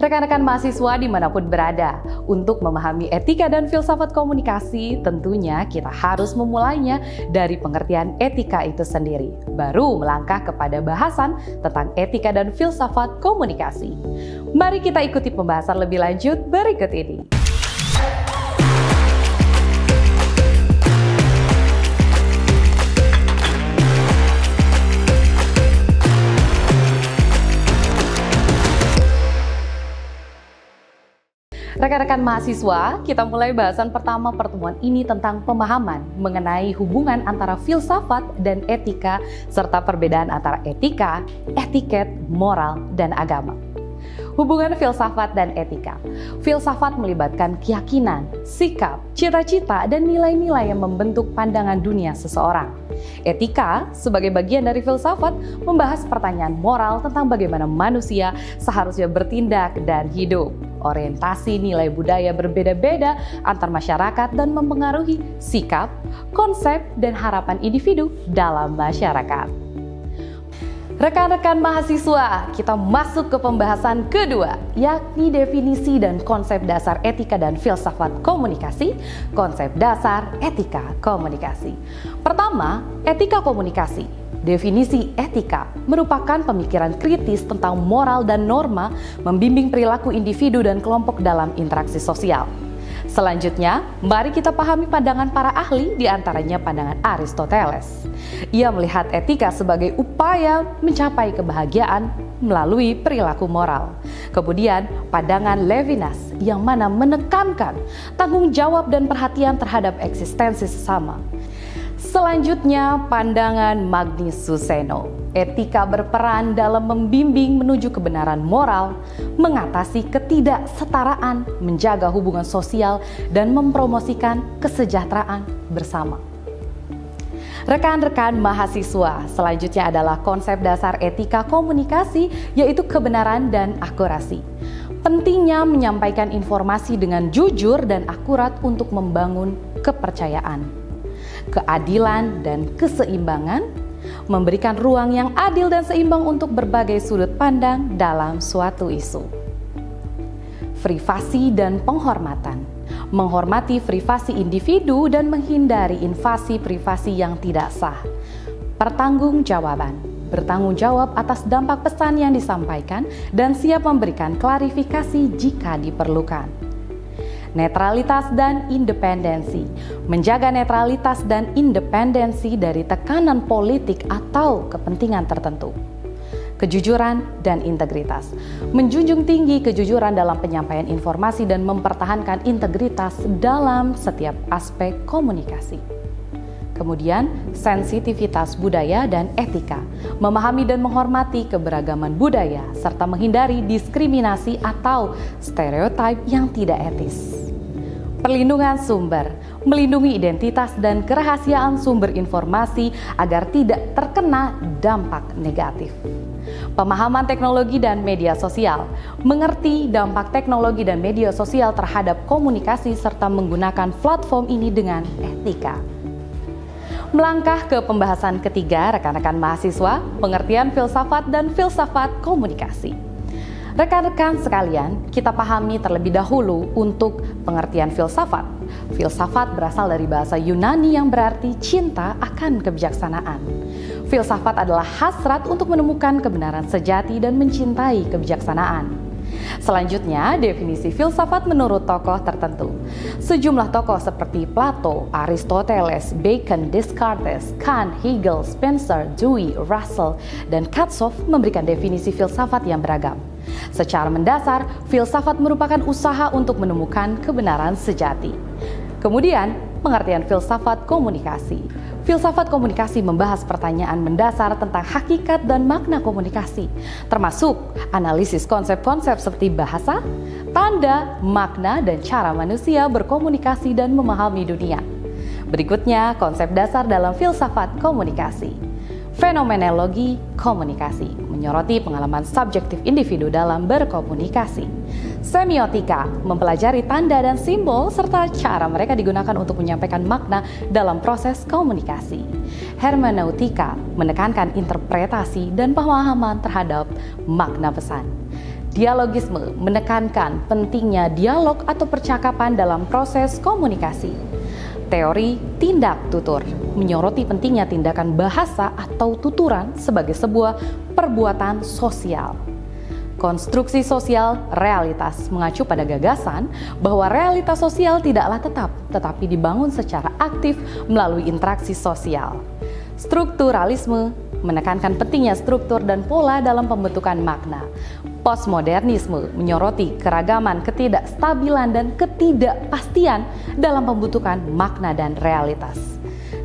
Rekan-rekan mahasiswa dimanapun berada, untuk memahami etika dan filsafat komunikasi, tentunya kita harus memulainya dari pengertian etika itu sendiri, baru melangkah kepada bahasan tentang etika dan filsafat komunikasi. Mari kita ikuti pembahasan lebih lanjut berikut ini. Rekan-rekan mahasiswa, kita mulai bahasan pertama pertemuan ini tentang pemahaman mengenai hubungan antara filsafat dan etika, serta perbedaan antara etika, etiket, moral, dan agama. Hubungan filsafat dan etika. Filsafat melibatkan keyakinan, sikap, cita-cita, dan nilai-nilai yang membentuk pandangan dunia seseorang. Etika, sebagai bagian dari filsafat, membahas pertanyaan moral tentang bagaimana manusia seharusnya bertindak dan hidup. Orientasi nilai budaya berbeda-beda antar masyarakat dan mempengaruhi sikap, konsep, dan harapan individu dalam masyarakat. Rekan-rekan mahasiswa, kita masuk ke pembahasan kedua, yakni definisi dan konsep dasar etika dan filsafat komunikasi, konsep dasar etika komunikasi. Pertama, etika komunikasi. Definisi etika merupakan pemikiran kritis tentang moral dan norma, membimbing perilaku individu dan kelompok dalam interaksi sosial. Selanjutnya, mari kita pahami pandangan para ahli, di antaranya pandangan Aristoteles. Ia melihat etika sebagai upaya mencapai kebahagiaan melalui perilaku moral. Kemudian, pandangan Levinas yang mana menekankan tanggung jawab dan perhatian terhadap eksistensi sesama. Selanjutnya, pandangan Magnus Suseno. Etika berperan dalam membimbing menuju kebenaran moral, mengatasi ketidaksetaraan, menjaga hubungan sosial, dan mempromosikan kesejahteraan bersama. Rekan-rekan mahasiswa, selanjutnya adalah konsep dasar etika komunikasi, yaitu kebenaran dan akurasi. Pentingnya menyampaikan informasi dengan jujur dan akurat untuk membangun kepercayaan, keadilan, dan keseimbangan, memberikan ruang yang adil dan seimbang untuk berbagai sudut pandang dalam suatu isu. Privasi dan penghormatan. Menghormati privasi individu dan menghindari invasi privasi yang tidak sah. Pertanggungjawaban. Bertanggung jawab atas dampak pesan yang disampaikan dan siap memberikan klarifikasi jika diperlukan. Netralitas dan independensi. Menjaga netralitas dan independensi dari tekanan politik atau kepentingan tertentu. Kejujuran dan integritas. Menjunjung tinggi kejujuran dalam penyampaian informasi dan mempertahankan integritas dalam setiap aspek komunikasi. Kemudian, sensitivitas budaya dan etika. Memahami dan menghormati keberagaman budaya serta menghindari diskriminasi atau stereotip yang tidak etis. Perlindungan sumber, melindungi identitas dan kerahasiaan sumber informasi agar tidak terkena dampak negatif. Pemahaman teknologi dan media sosial, mengerti dampak teknologi dan media sosial terhadap komunikasi serta menggunakan platform ini dengan etika. Melangkah ke pembahasan ketiga, rekan-rekan mahasiswa, pengertian filsafat dan filsafat komunikasi. Rekan-rekan sekalian, kita pahami terlebih dahulu untuk pengertian filsafat. Filsafat berasal dari bahasa Yunani yang berarti cinta akan kebijaksanaan. Filsafat adalah hasrat untuk menemukan kebenaran sejati dan mencintai kebijaksanaan. Selanjutnya, definisi filsafat menurut tokoh tertentu. Sejumlah tokoh seperti Plato, Aristoteles, Bacon, Descartes, Kant, Hegel, Spencer, Dewey, Russell, dan Katzoff memberikan definisi filsafat yang beragam. Secara mendasar, filsafat merupakan usaha untuk menemukan kebenaran sejati. Kemudian, pengertian filsafat komunikasi. Filsafat komunikasi membahas pertanyaan mendasar tentang hakikat dan makna komunikasi, termasuk analisis konsep-konsep seperti bahasa, tanda, makna, dan cara manusia berkomunikasi dan memahami dunia. Berikutnya, konsep dasar dalam filsafat komunikasi. Fenomenologi komunikasi, menyoroti pengalaman subjektif individu dalam berkomunikasi. Semiotika, mempelajari tanda dan simbol serta cara mereka digunakan untuk menyampaikan makna dalam proses komunikasi. Hermeneutika, menekankan interpretasi dan pemahaman terhadap makna pesan. Dialogisme menekankan pentingnya dialog atau percakapan dalam proses komunikasi. Teori tindak tutur menyoroti pentingnya tindakan bahasa atau tuturan sebagai sebuah perbuatan sosial. Konstruksi sosial realitas mengacu pada gagasan bahwa realitas sosial tidaklah tetap, tetapi dibangun secara aktif melalui interaksi sosial. Strukturalisme menekankan pentingnya struktur dan pola dalam pembentukan makna. Postmodernisme menyoroti keragaman, ketidakstabilan, dan ketidakpastian dalam pembentukan makna dan realitas.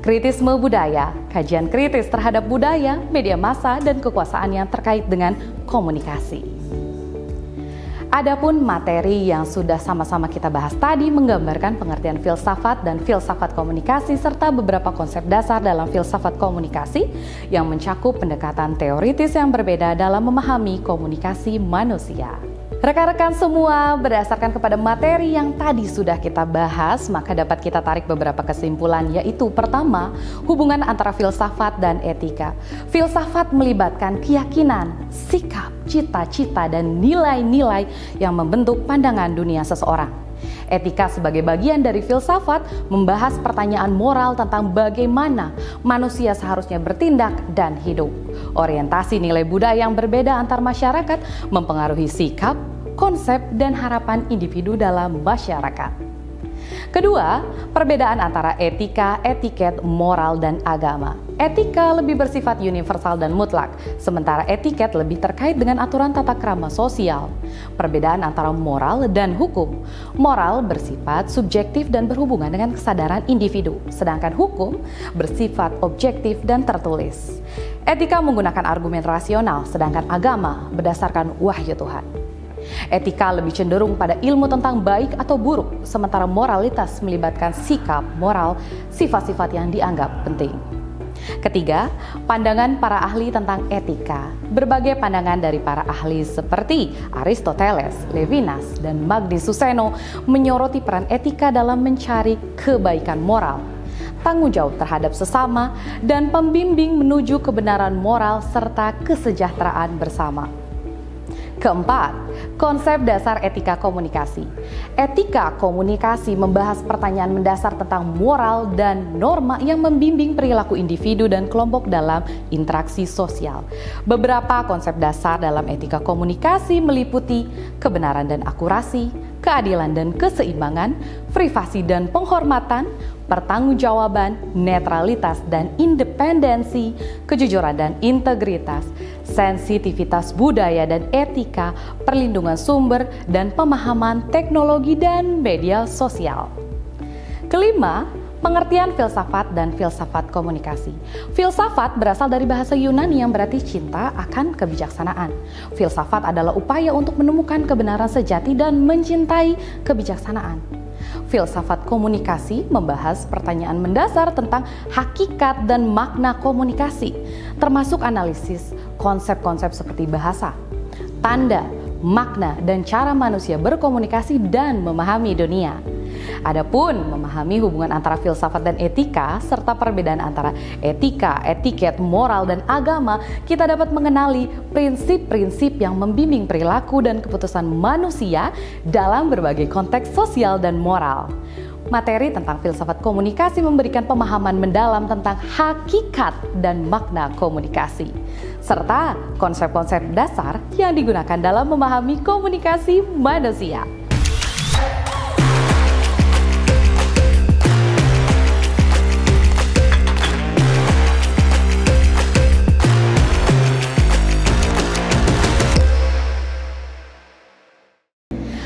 Kritisme budaya, kajian kritis terhadap budaya, media massa, dan kekuasaan yang terkait dengan komunikasi. Adapun materi yang sudah sama-sama kita bahas tadi menggambarkan pengertian filsafat dan filsafat komunikasi serta beberapa konsep dasar dalam filsafat komunikasi yang mencakup pendekatan teoritis yang berbeda dalam memahami komunikasi manusia. Rekan-rekan semua, berdasarkan kepada materi yang tadi sudah kita bahas, maka dapat kita tarik beberapa kesimpulan, yaitu pertama, hubungan antara filsafat dan etika. Filsafat melibatkan keyakinan, sikap, cita-cita, dan nilai-nilai yang membentuk pandangan dunia seseorang. Etika sebagai bagian dari filsafat membahas pertanyaan moral tentang bagaimana manusia seharusnya bertindak dan hidup. Orientasi nilai budaya yang berbeda antar masyarakat mempengaruhi sikap, konsep, dan harapan individu dalam masyarakat. Kedua, perbedaan antara etika, etiket, moral, dan agama. Etika lebih bersifat universal dan mutlak, sementara etiket lebih terkait dengan aturan tata krama sosial. Perbedaan antara moral dan hukum. Moral bersifat subjektif dan berhubungan dengan kesadaran individu, sedangkan hukum bersifat objektif dan tertulis. Etika menggunakan argumen rasional, sedangkan agama berdasarkan wahyu Tuhan. Etika lebih cenderung pada ilmu tentang baik atau buruk, sementara moralitas melibatkan sikap, moral, sifat-sifat yang dianggap penting. Ketiga, pandangan para ahli tentang etika. Berbagai pandangan dari para ahli seperti Aristoteles, Levinas, dan Magdi Suseno menyoroti peran etika dalam mencari kebaikan moral, tanggung jawab terhadap sesama, dan pembimbing menuju kebenaran moral serta kesejahteraan bersama. Keempat, konsep dasar etika komunikasi. Etika komunikasi membahas pertanyaan mendasar tentang moral dan norma yang membimbing perilaku individu dan kelompok dalam interaksi sosial. Beberapa konsep dasar dalam etika komunikasi meliputi kebenaran dan akurasi, keadilan dan keseimbangan, privasi dan penghormatan, pertanggungjawaban, netralitas dan independensi, kejujuran dan integritas, sensitivitas budaya dan etika, perlindungan sumber, dan pemahaman teknologi dan media sosial. Kelima, pengertian filsafat dan filsafat komunikasi. Filsafat berasal dari bahasa Yunani yang berarti cinta akan kebijaksanaan. Filsafat adalah upaya untuk menemukan kebenaran sejati dan mencintai kebijaksanaan. Filsafat komunikasi membahas pertanyaan mendasar tentang hakikat dan makna komunikasi, termasuk analisis konsep-konsep seperti bahasa, tanda, makna, dan cara manusia berkomunikasi dan memahami dunia. Adapun memahami hubungan antara filsafat dan etika serta perbedaan antara etika, etiket, moral, dan agama, kita dapat mengenali prinsip-prinsip yang membimbing perilaku dan keputusan manusia dalam berbagai konteks sosial dan moral. Materi tentang filsafat komunikasi memberikan pemahaman mendalam tentang hakikat dan makna komunikasi, serta konsep-konsep dasar yang digunakan dalam memahami komunikasi manusia.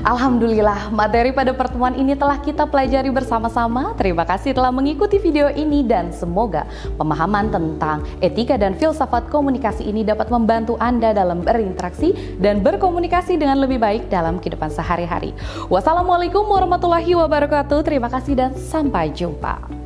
Alhamdulillah, materi pada pertemuan ini telah kita pelajari bersama-sama. Terima kasih telah mengikuti video ini dan semoga pemahaman tentang etika dan filsafat komunikasi ini dapat membantu Anda dalam berinteraksi dan berkomunikasi dengan lebih baik dalam kehidupan sehari-hari. Wassalamualaikum warahmatullahi wabarakatuh. Terima kasih dan sampai jumpa.